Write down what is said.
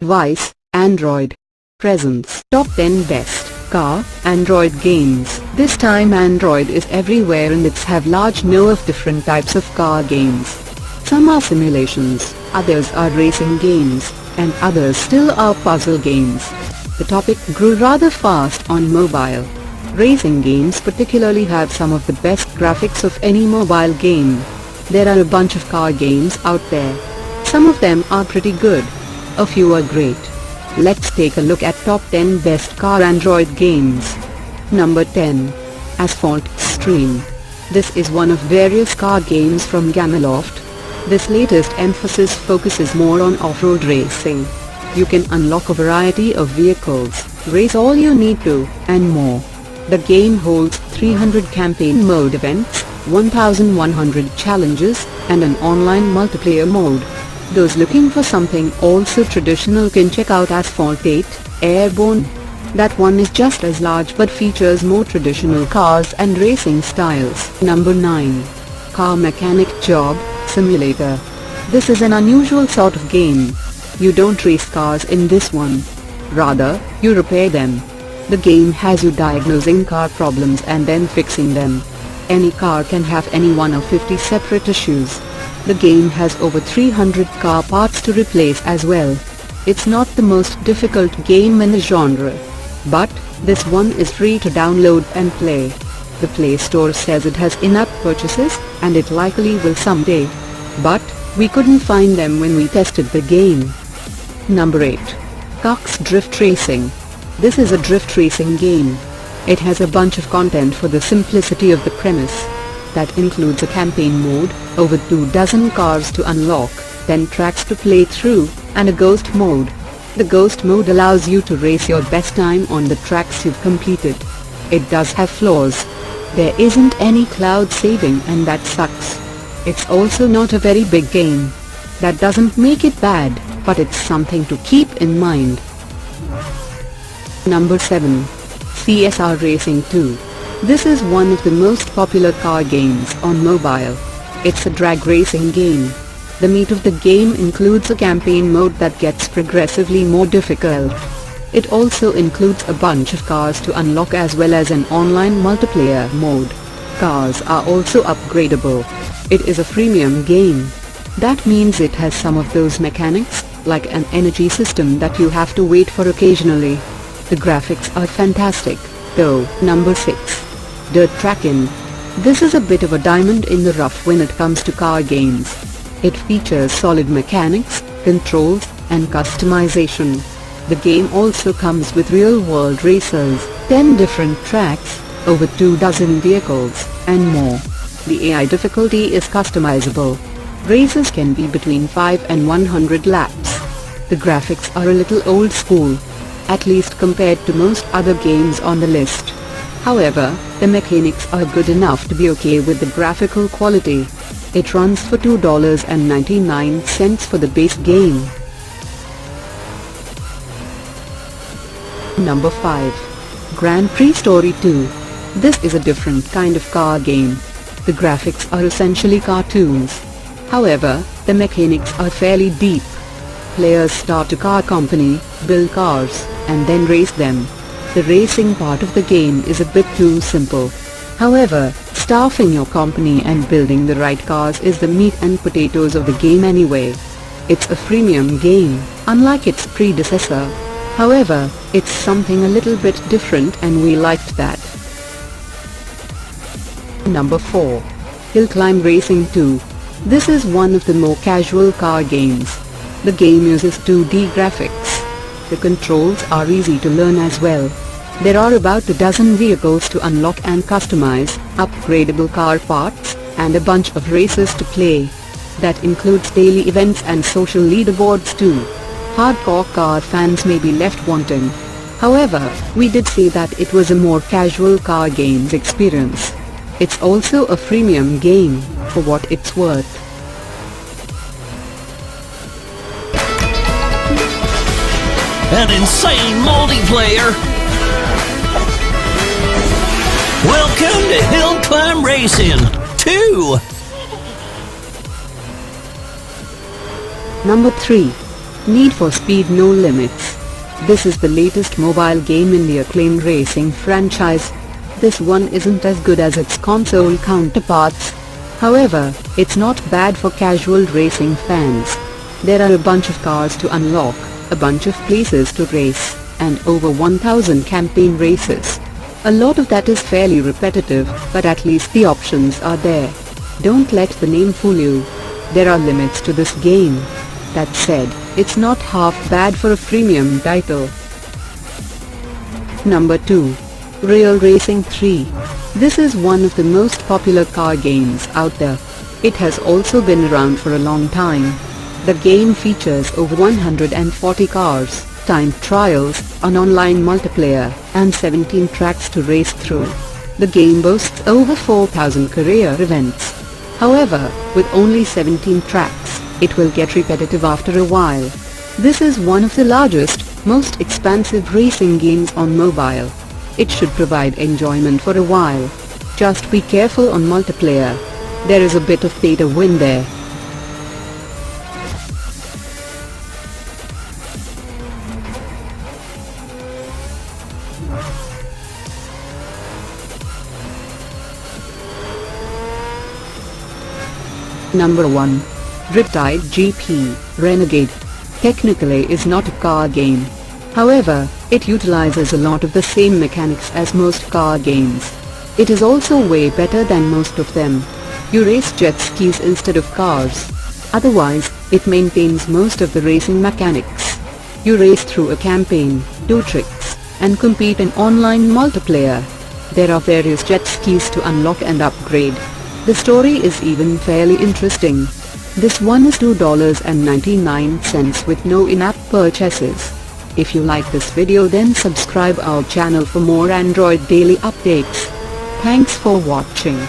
device, Android. Presents Top 10 Best Car Android Games. This time Android is everywhere and it's have large know of different types of car games. Some are simulations, others are racing games, and others still are puzzle games. The topic grew rather fast on mobile. Racing games particularly have some of the best graphics of any mobile game. There are a bunch of car games out there. Some of them are pretty good. A few are great. Let's take a look at top 10 best car Android games. Number 10. Asphalt Xtreme. This is one of various car games from Gameloft. This latest emphasis focuses more on off-road racing. You can unlock a variety of vehicles, race all you need to, and more. The game holds 300 campaign mode events, 1100 challenges, and an online multiplayer mode. Those looking for something also traditional can check out Asphalt 8, Airborne. That one is just as large but features more traditional cars and racing styles. Number 9. Car Mechanic Job Simulator. This is an unusual sort of game. You don't race cars in this one. Rather, you repair them. The game has you diagnosing car problems and then fixing them. Any car can have any one of 50 separate issues. The game has over 300 car parts to replace as well. It's not the most difficult game in the genre. But, this one is free to download and play. The Play Store says it has in-app purchases, and it likely will someday. But, we couldn't find them when we tested the game. Number 8. CarX Drift Racing. This is a drift racing game. It has a bunch of content for the simplicity of the premise. That includes a campaign mode, over 24 cars to unlock, 10 tracks to play through, and a ghost mode. The ghost mode allows you to race your best time on the tracks you've completed. It does have flaws. There isn't any cloud saving and that sucks. It's also not a very big game. That doesn't make it bad, but it's something to keep in mind. Number 7. CSR Racing 2. This is one of the most popular car games on mobile. It's a drag racing game. The meat of the game includes a campaign mode that gets progressively more difficult. It also includes a bunch of cars to unlock as well as an online multiplayer mode. Cars are also upgradable. It is a freemium game. That means it has some of those mechanics, like an energy system that you have to wait for occasionally. The graphics are fantastic, though. Number 6. Trackin. This is a bit of a diamond in the rough when it comes to car games. It features solid mechanics, controls, and customization. The game also comes with real-world racers, 10 different tracks, over 24 vehicles, and more. The AI difficulty is customizable. Races can be between 5 and 100 laps. The graphics are a little old school, at least compared to most other games on the list. However, the mechanics are good enough to be okay with the graphical quality. It runs for $2.99 for the base game. Number 5. Grand Prix Story 2. This is a different kind of car game. The graphics are essentially cartoons. However, the mechanics are fairly deep. Players start a car company, build cars, and then race them. The racing part of the game is a bit too simple. However, staffing your company and building the right cars is the meat and potatoes of the game anyway. It's a freemium game, unlike its predecessor. However, it's something a little bit different and we liked that. Number 4. Hill Climb Racing 2. This is one of the more casual car games. The game uses 2D graphics. The controls are easy to learn as well. There are about 12 vehicles to unlock and customize, upgradable car parts, and a bunch of races to play. That includes daily events and social leaderboards too. Hardcore car fans may be left wanting. However, we did say that it was a more casual car games experience. It's also a freemium game, for what it's worth. An insane multiplayer. Welcome to Hill Climb Racing 2. Number 3. Need for Speed No Limits. This is the latest mobile game in the acclaimed racing franchise. This one isn't as good as its console counterparts. However, it's not bad for casual racing fans. There are a bunch of cars to unlock, a bunch of places to race, and over 1000 campaign races. A lot of that is fairly repetitive, but at least the options are there. Don't let the name fool you. There are limits to this game. That said, it's not half bad for a freemium title. Number 2. Real Racing 3. This is one of the most popular car games out there. It has also been around for a long time. The game features over 140 cars, timed trials, an online multiplayer, and 17 tracks to race through. The game boasts over 4,000 career events. However, with only 17 tracks, it will get repetitive after a while. This is one of the largest, most expansive racing games on mobile. It should provide enjoyment for a while. Just be careful on multiplayer. There is a bit of pay to win there. Number 1. Riptide GP, Renegade. Technically is not a car game. However, it utilizes a lot of the same mechanics as most car games. It is also way better than most of them. You race jet skis instead of cars. Otherwise, it maintains most of the racing mechanics. You race through a campaign, do tricks, and compete in online multiplayer. There are various jet skis to unlock and upgrade. The story is even fairly interesting. This one is $2.99 with no in-app purchases. If you like this video, then subscribe our channel for more Android daily updates. Thanks for watching.